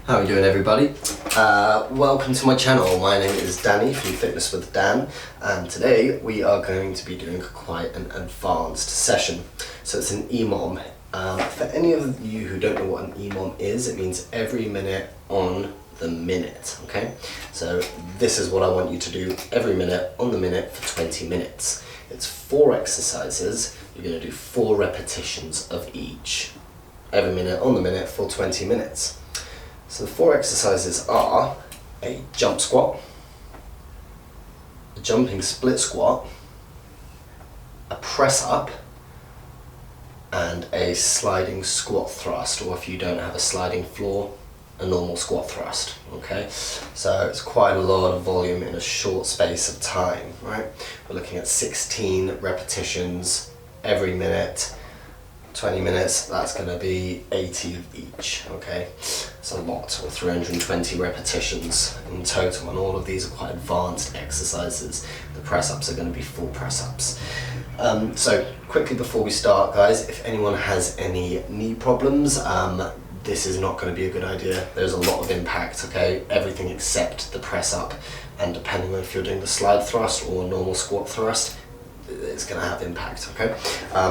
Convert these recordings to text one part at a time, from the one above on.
How are you doing, everybody? Welcome to my channel. My name is Danny from Fitness with Dan, and today we are going to be doing quite an advanced session. So it's an EMOM. For any of you who don't know what an EMOM is, it means every minute on the minute, okay? So this is what I want you to do every minute on the minute for 20 minutes. It's 4 exercises. You're going to do 4 repetitions of each every minute on the minute for 20 minutes. So the 4 exercises are a jump squat, a jumping split squat, a press up, and a sliding squat thrust, or if you don't have a sliding floor, a normal squat thrust, okay? So it's quite a lot of volume in a short space of time, right? We're looking at 16 repetitions every minute, 20 minutes, that's going to be 80 of each, okay? It's a lot, or 320 repetitions in total, and all of these are quite advanced exercises. The press-ups are going to be full press-ups. So quickly before we start, guys, if anyone has any knee problems, this is not going to be a good idea. There's a lot of impact, okay? Everything except the press-up, and depending on if you're doing the slide thrust or normal squat thrust, it's going to have impact, okay?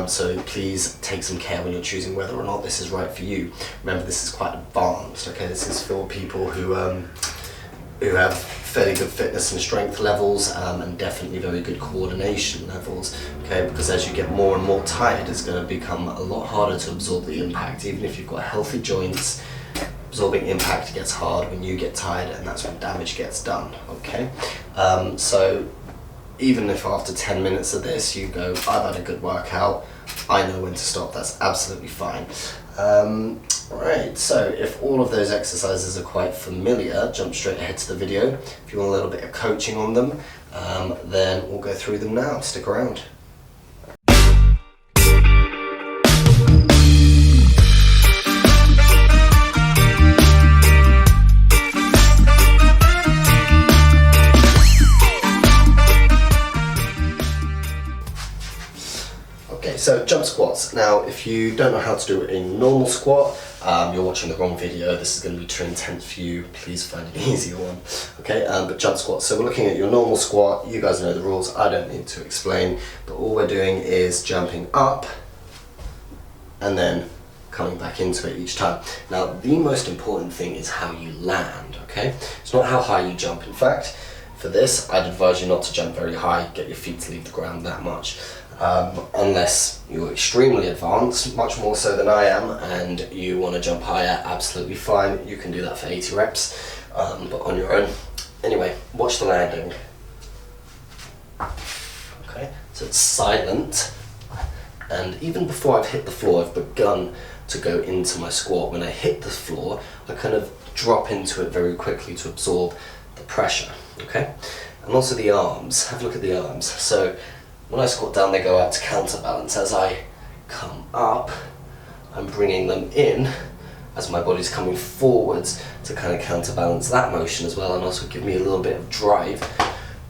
So please take some care when you're choosing whether or not this is right for you. Remember, this is quite advanced, okay? This is for people who have fairly good fitness and strength levels, and definitely very good coordination levels, okay? Because as you get more and more tired, it's going to become a lot harder to absorb the impact. Even if you've got healthy joints, absorbing impact gets hard when you get tired, and that's when damage gets done, okay? So even if after 10 minutes of this you go, I've had a good workout, I know when to stop, that's absolutely fine. Right, so if all of those exercises are quite familiar, jump straight ahead to the video. If you want a little bit of coaching on them, then we'll go through them now. Stick around. So jump squats. Now, if you don't know how to do a normal squat, you're watching the wrong video. This is going to be too intense for you. Please find an easier one. Okay, but jump squats. So we're looking at your normal squat. You guys know the rules. I don't need to explain. But all we're doing is jumping up and then coming back into it each time. Now, the most important thing is how you land, okay? It's not how high you jump. In fact, for this, I'd advise you not to jump very high. Get your feet to leave the ground that much. Unless you're extremely advanced, much more so than I am, and you want to jump higher, absolutely fine. You can do that for 80 reps, but on your own. Anyway, watch the landing. Okay, so it's silent, and even before I've hit the floor, I've begun to go into my squat. When I hit the floor, I kind of drop into it very quickly to absorb the pressure, okay? And also the arms, have a look at the arms. So when I squat down, they go out to counterbalance. As I come up, I'm bringing them in as my body's coming forwards to kind of counterbalance that motion as well, and also give me a little bit of drive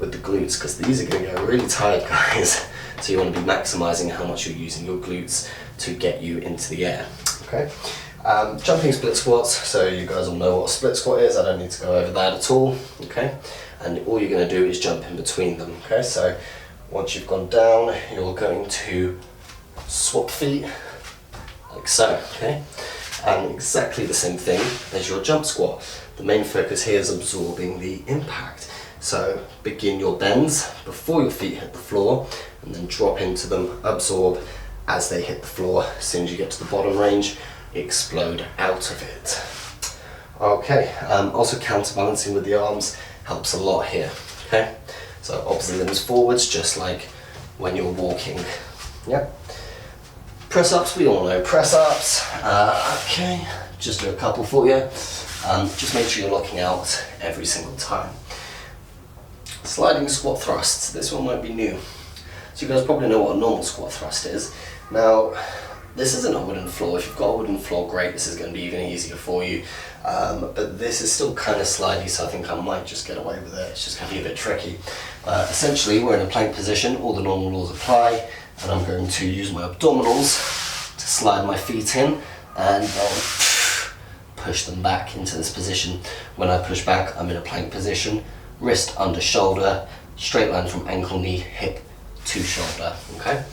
with the glutes, because these are going to get really tired, guys. So you want to be maximizing how much you're using your glutes to get you into the air, okay? Jumping split squats, so you guys all know what a split squat is. I don't need to go over that at all, okay? And all you're going to do is jump in between them, okay? So once you've gone down, you're going to swap feet, like so, okay? And exactly the same thing as your jump squat. The main focus here is absorbing the impact. So begin your bends before your feet hit the floor, and then drop into them, absorb as they hit the floor. As soon as you get to the bottom range, explode out of it. Okay, also counterbalancing with the arms helps a lot here, okay? So opposite limbs forwards, just like when you're walking. Yep. Press-ups, we all know press-ups. Okay, just do a couple for you. Just make sure you're locking out every single time. Sliding squat thrusts. This one might be new. So you guys probably know what a normal squat thrust is. Now, this isn't a wooden floor. If you've got a wooden floor, great, this is going to be even easier for you. But this is still kind of slidey, so I think I might just get away with it. It's just going to be a bit tricky. Essentially, we're in a plank position, all the normal rules apply, and I'm going to use my abdominals to slide my feet in, and I'll push them back into this position. When I push back, I'm in a plank position, wrist under shoulder, straight line from ankle, knee, hip to shoulder, okay?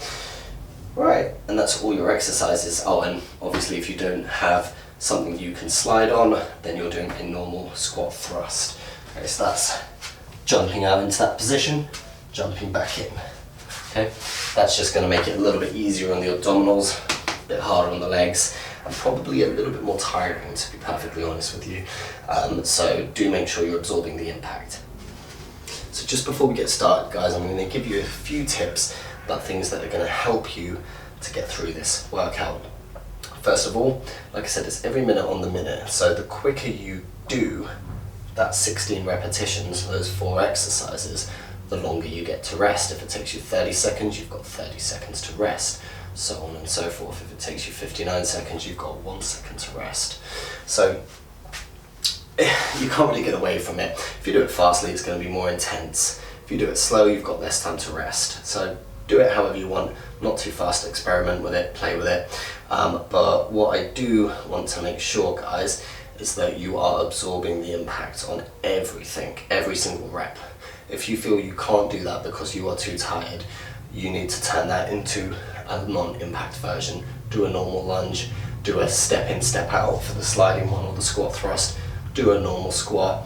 Right, and that's all your exercises. Oh, and obviously if you don't have something you can slide on, then you're doing a normal squat thrust. Okay, so that's jumping out into that position, jumping back in. Okay, that's just going to make it a little bit easier on the abdominals, a bit harder on the legs, and probably a little bit more tiring, to be perfectly honest with you. So do make sure you're absorbing the impact. So just before we get started, guys, I'm going to give you a few tips about things that are going to help you to get through this workout. First of all, like I said, it's every minute on the minute. So the quicker you do that 16 repetitions, those 4 exercises, the longer you get to rest. If it takes you 30 seconds, you've got 30 seconds to rest, so on and so forth. If it takes you 59 seconds, you've got 1 second to rest. So you can't really get away from it. If you do it fastly, it's going to be more intense. If you do it slow, you've got less time to rest. So do it however you want, not too fast, experiment with it, play with it. But what I do want to make sure, guys, is that you are absorbing the impact on everything, every single rep. If you feel you can't do that because you are too tired, you need to turn that into a non-impact version. Do a normal lunge, do a step in, step out for the sliding one or the squat thrust, do a normal squat,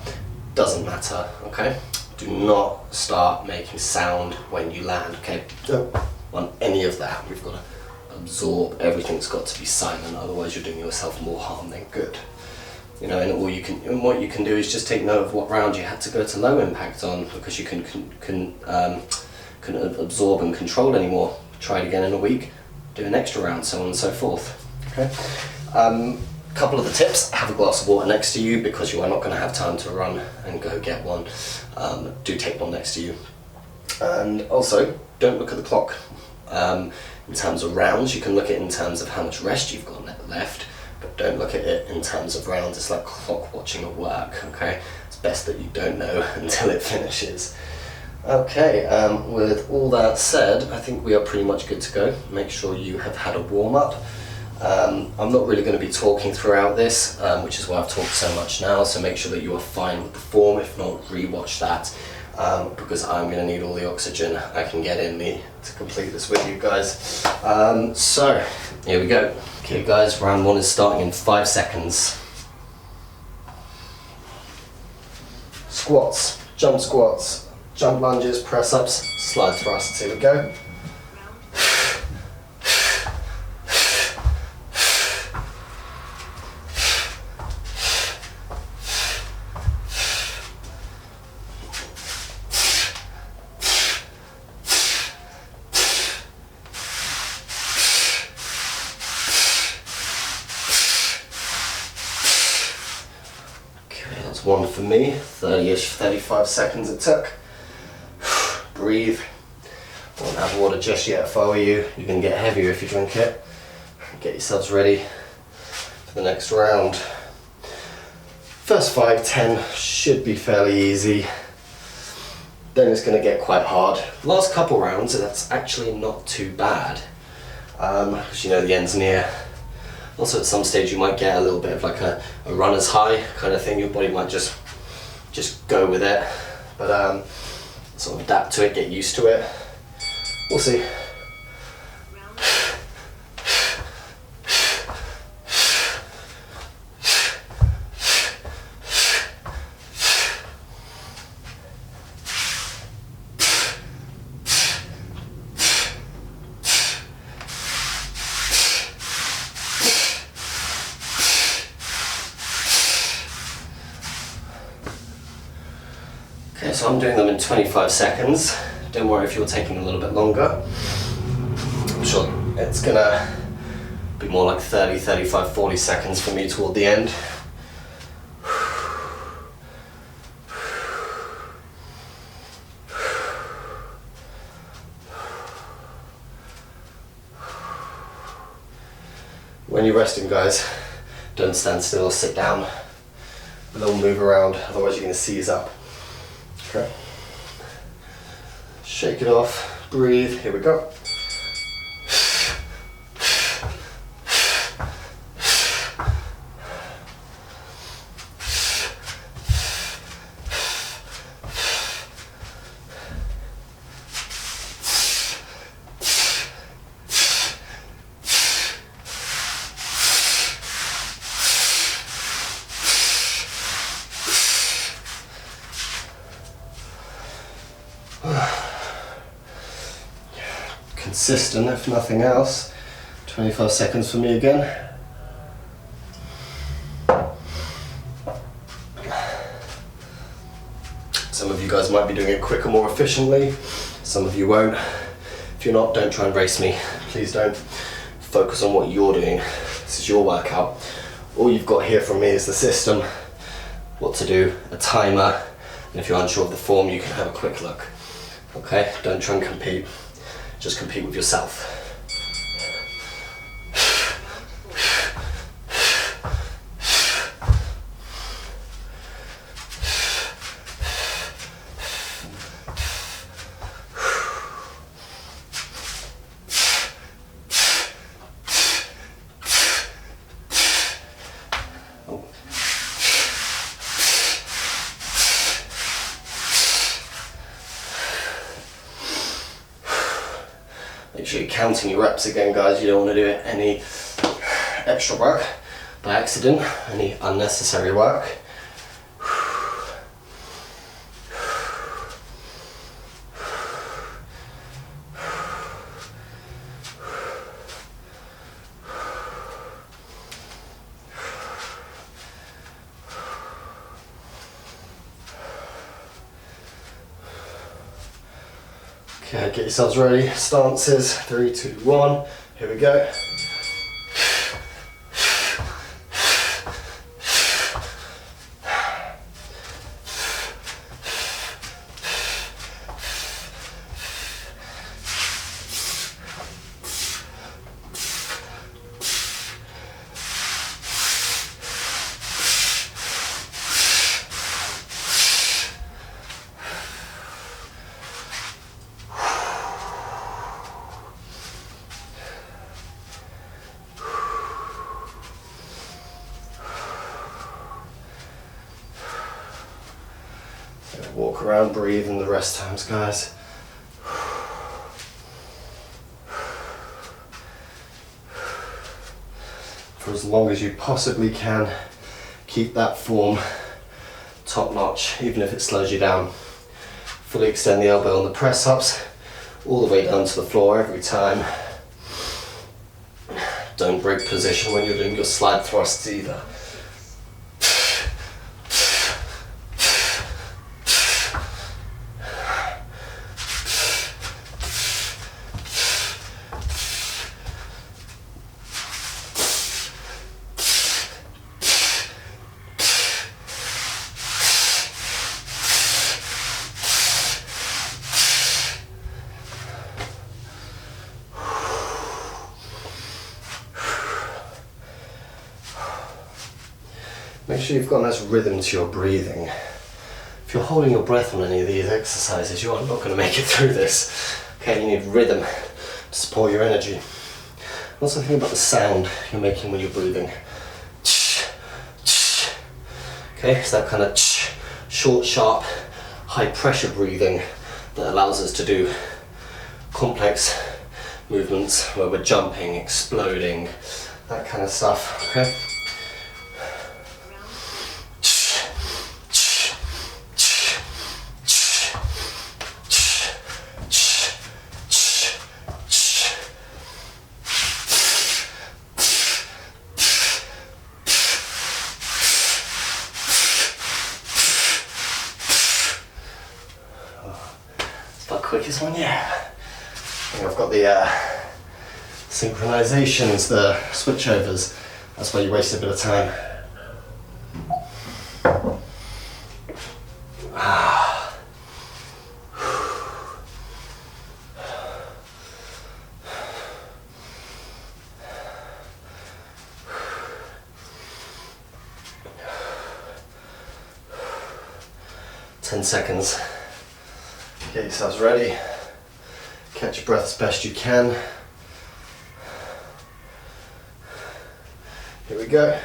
doesn't matter, okay? Do not start making sound when you land, okay? Don't want any of that. We've got to absorb, everything's got to be silent, otherwise you're doing yourself more harm than good. You know, and what you can do is just take note of what round you had to go to low impact on, because you can absorb and control anymore. Try it again in a week, do an extra round, so on and so forth. Okay. Couple of the tips: have a glass of water next to you because you are not going to have time to run and go get one. Do take one next to you, and also don't look at the clock. In terms of rounds, you can look at it in terms of how much rest you've got left. But don't look at it in terms of rounds. It's like clock watching at work, okay? It's best that you don't know until it finishes. Okay, with all that said, I think we are pretty much good to go. Make sure you have had a warm-up. I'm not really going to be talking throughout this, which is why I've talked so much now, so make sure that you are fine with the form. If not, re-watch that, because I'm going to need all the oxygen I can get in me to complete this with you guys. So, here we go. Okay guys, round 1 is starting in 5 seconds. Squats, jump lunges, press ups, slide thrusts. Here we go. One for me, 30-ish, 35 seconds it took. Breathe. Won't have water just yet if I were you. You're going to get heavier if you drink it. Get yourselves ready for the next round. First 5, 10 should be fairly easy. Then it's going to get quite hard. Last couple rounds, that's actually not too bad. Because you know the end's near. Also at some stage you might get a little bit of like a runner's high kind of thing. Your body might just go with it, but sort of adapt to it, get used to it. We'll see. Okay, so I'm doing them in 25 seconds. Don't worry if you're taking a little bit longer. I'm sure it's gonna be more like 30, 35, 40 seconds for me toward the end. When you're resting, guys, don't stand still or sit down. A little move around, otherwise you're gonna seize up. Okay. Shake it off, breathe, here we go. consistent if nothing else. 25 seconds for me again. Some of you guys might be doing it quicker, more efficiently. Some of you won't. If you're not, don't try and race me. Please don't. Focus on what you're doing. This is your workout. All you've got here from me is the system, what to do, a timer, and if you're unsure of the form, you can have a quick look. Okay? Don't try and compete. Just compete with yourself. Make sure you're counting your reps again, guys. You don't want to do any extra work by accident, any unnecessary work. Okay, get yourselves ready. Stances, 3, 2, 1. Here we go. Walk around, breathe in the rest times, guys. For as long as you possibly can, keep that form top notch, even if it slows you down. Fully extend the elbow on the press ups, all the way down to the floor every time. Don't break position when you're doing your slide thrusts either. Make sure you've got a nice rhythm to your breathing. If you're holding your breath on any of these exercises, you are not going to make it through this. Okay, you need rhythm to support your energy. Also think about the sound you're making when you're breathing. Okay, it's that kind of short, sharp, high pressure breathing that allows us to do complex movements where we're jumping, exploding, that kind of stuff, okay? Quickest one, yeah. I think I've got the synchronizations, the switchovers. That's why you waste a bit of time. 10 seconds. Get yourselves ready. Catch your breath as best you can. Here we go.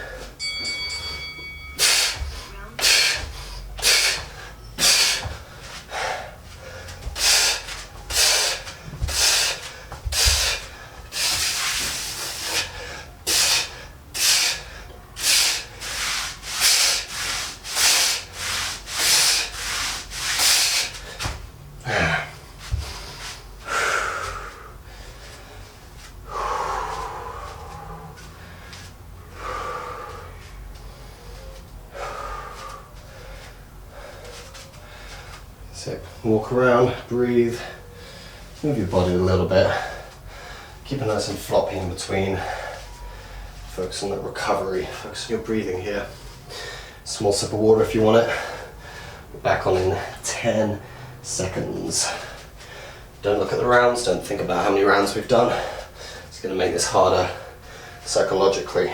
So walk around, breathe, move your body a little bit. Keep it nice and floppy in between. Focus on that recovery, focus on your breathing here. Small sip of water if you want it. We're back on in 10 seconds. Don't look at the rounds, don't think about how many rounds we've done. It's going to make this harder psychologically.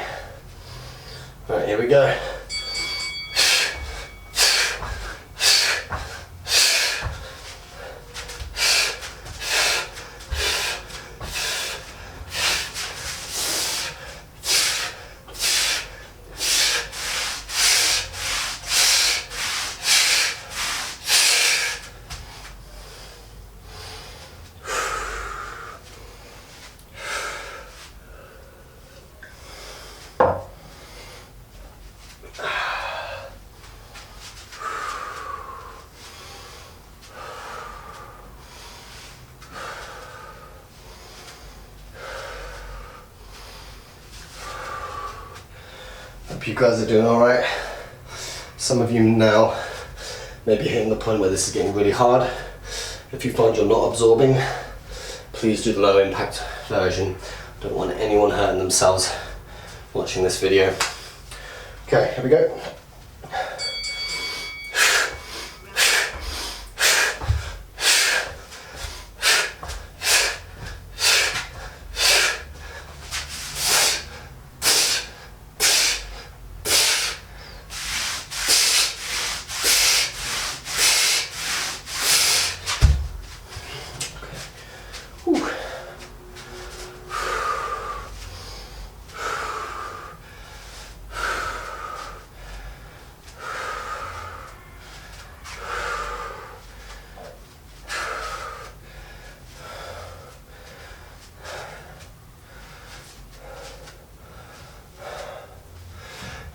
Alright, here we go. Hope you guys are doing alright. Some of you now may be hitting the point where this is getting really hard. If you find you're not absorbing, please do the low impact version. Don't want anyone hurting themselves watching this video. Okay, here we go. Whew.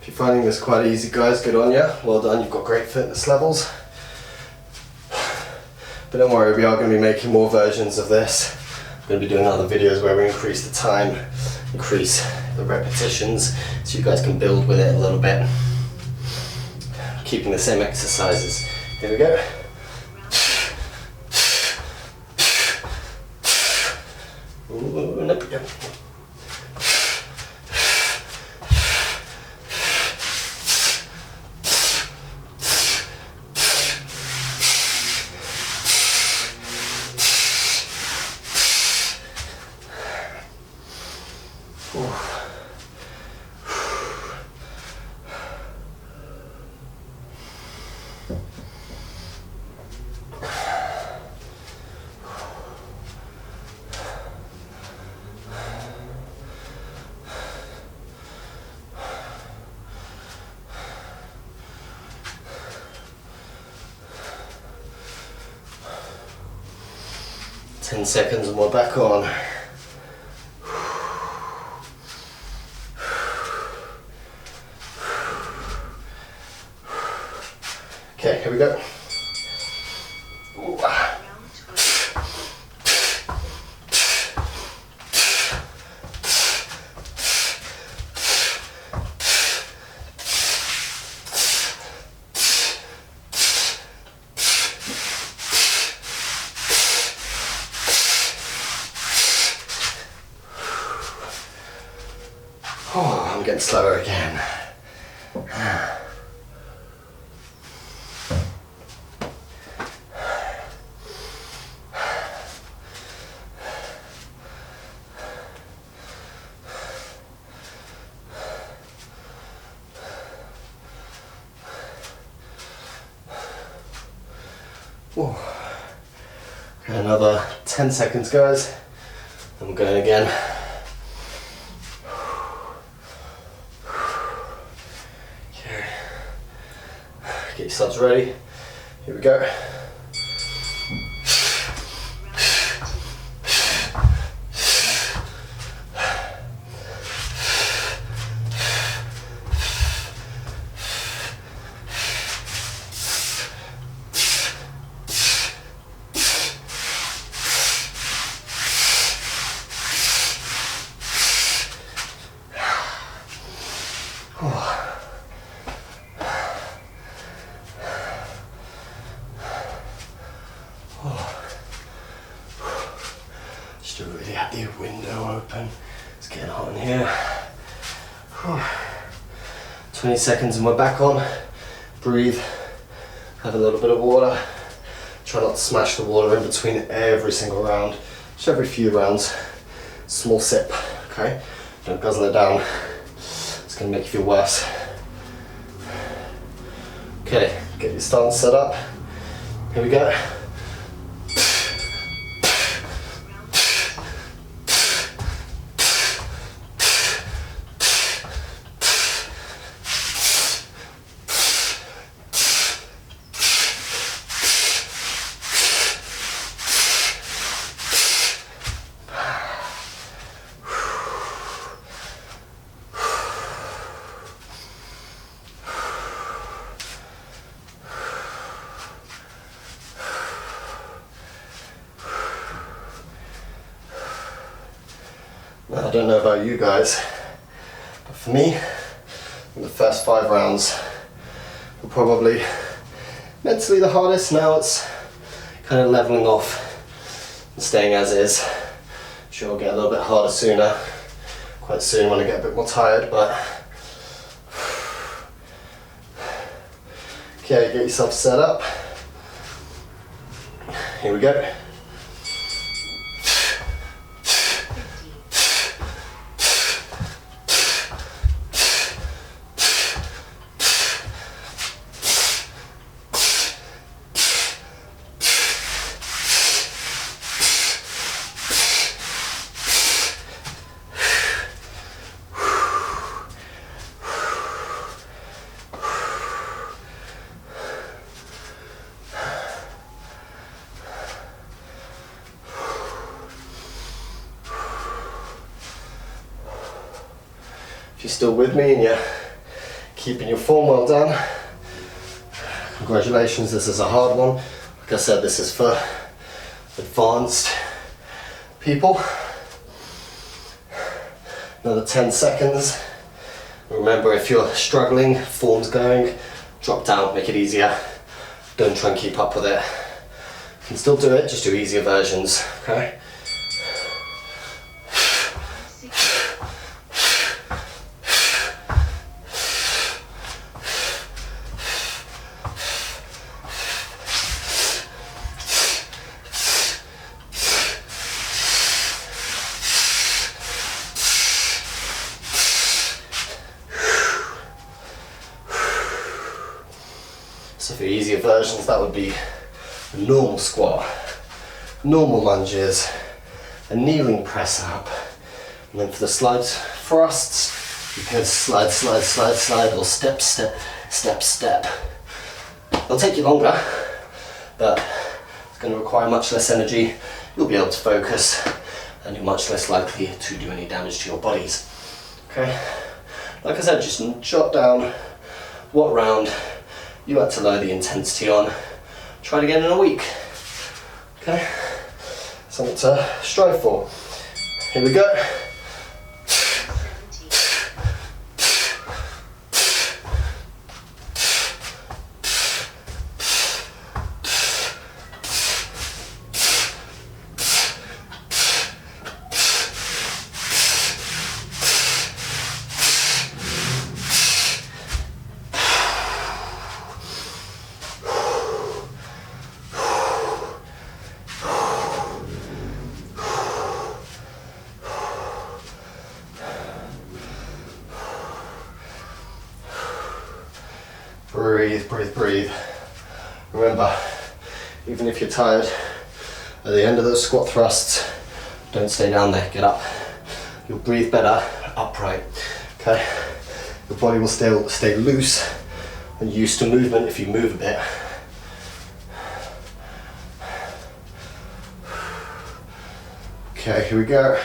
'If you're finding this quite easy, guys, good on you. Well done, you've got great fitness levels. But don't worry, we are going to be making more versions of this. I'm going to be doing other videos where we increase the time, increase the repetitions, so you guys can build with it a little bit. Keeping the same exercises. Here we go. Ooh, and up we go. Ten seconds and we're back on. Okay, here we go. Ooh. Oh, I'm getting slower again. Whoa. Okay, another 10 seconds, guys. And we're going again. Okay. Get yourselves ready. Here we go. 20 seconds and we're back on. Breathe, have a little bit of water. Try not to smash the water in between every single round. Just every few rounds, small sip, okay? Don't guzzle it down. It's gonna make you feel worse. Okay, get your stance set up. Here we go. Now, I don't know about you guys, but for me, in the first 5 rounds were probably mentally the hardest. Now it's kind of leveling off and staying as is. Sure, it'll get a little bit harder sooner, quite soon when I get a bit more tired, but okay, get yourself set up. Here we go. If you're still with me and you're keeping your form, well done. Congratulations, this is a hard one. Like I said, this is for advanced people. Another 10 seconds. Remember, if you're struggling, form's going, drop down, make it easier. Don't try and keep up with it. You can still do it, just do easier versions, okay? So for easier versions, that would be a normal squat, normal lunges, a kneeling press up, and then for the slide thrusts, you can slide, slide, slide, slide, or step, step, step, step. It'll take you longer, but it's going to require much less energy. You'll be able to focus, and you're much less likely to do any damage to your bodies. Okay? Like I said, just jot down what round you had to lower the intensity on. Try it again in a week. Okay? Something to strive for. Here we go. Breathe, breathe, breathe. Remember, even if you're tired, at the end of those squat thrusts, don't stay down there, get up. You'll breathe better upright, okay? Your body will stay loose and used to movement if you move a bit. Okay, here we go.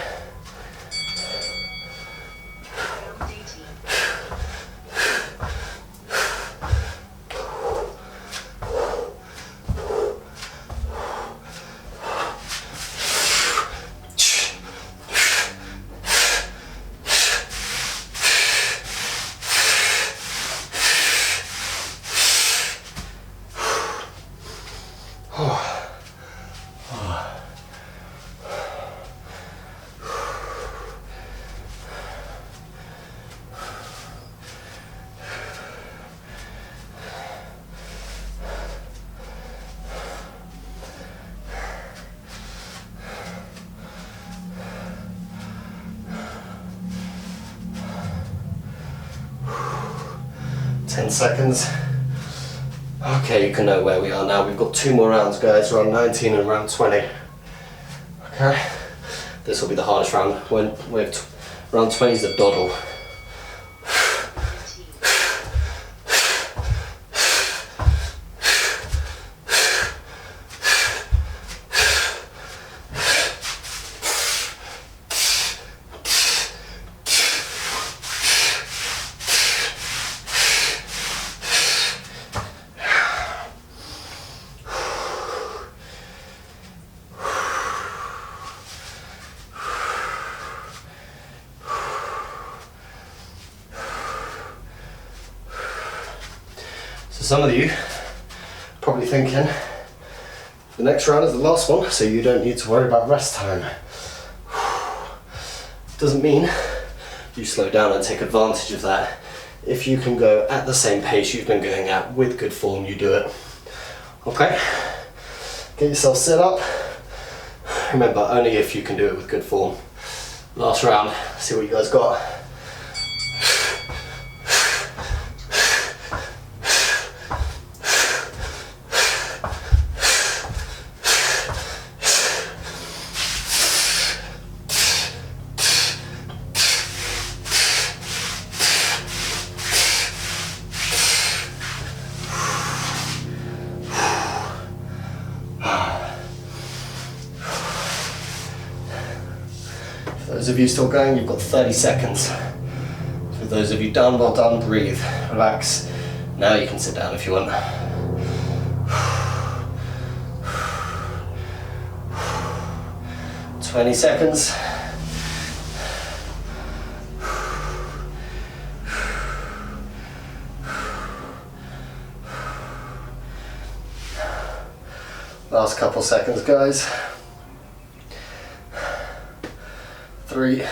10 seconds. Okay, you can know where we are now. We've got 2 more rounds, guys, round 19 and round 20. Okay, this will be the hardest round. When round 20 is a doddle. So some of you probably thinking the next round is the last one, so you don't need to worry about rest time. Doesn't mean you slow down and take advantage of that. If you can go at the same pace you've been going at with good form, you do it. Okay? Get yourself set up. Remember, only if you can do it with good form. Last round, see what you guys got. For those of you still going, you've got 30 seconds. For those of you done, well done, breathe, relax. Now you can sit down if you want. 20 seconds. Last couple seconds, guys. 3,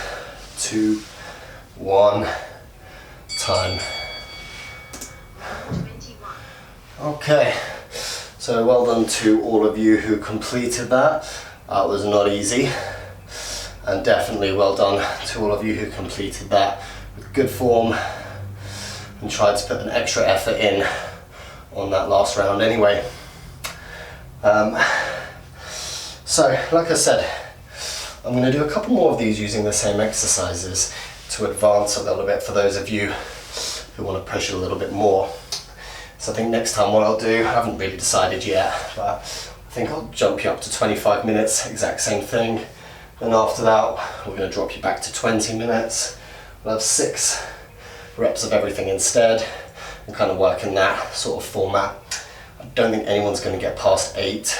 2, 1, time. Okay, so well done to all of you who completed that. That was not easy. And definitely well done to all of you who completed that with good form and tried to put an extra effort in on that last round anyway. So, like I said, I'm going to do a couple more of these using the same exercises to advance a little bit for those of you who want to push it a little bit more. So I think next time what I'll do, I haven't really decided yet, but I think I'll jump you up to 25 minutes, exact same thing. And after that, we're going to drop you back to 20 minutes. We'll have 6 reps of everything instead and kind of work in that sort of format. I don't think anyone's going to get past 8.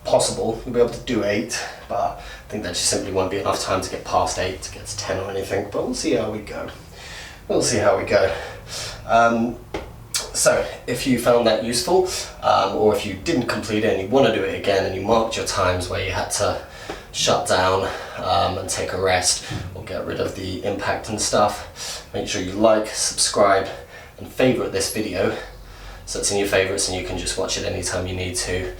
Possible, we'll be able to do 8, but I think there just simply won't be enough time to get past 8 to get to 10 or anything, but we'll see how we go. We'll see how we go. So, if you found that useful, or if you didn't complete it and you want to do it again and you marked your times where you had to shut down and take a rest or get rid of the impact and stuff, make sure you like, subscribe and favourite this video so it's in your favourites and you can just watch it anytime you need to.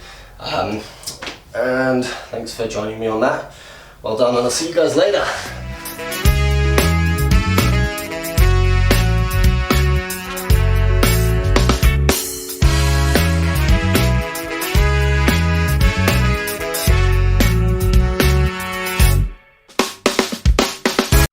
And thanks for joining me on that. Well done, and I'll see you guys later.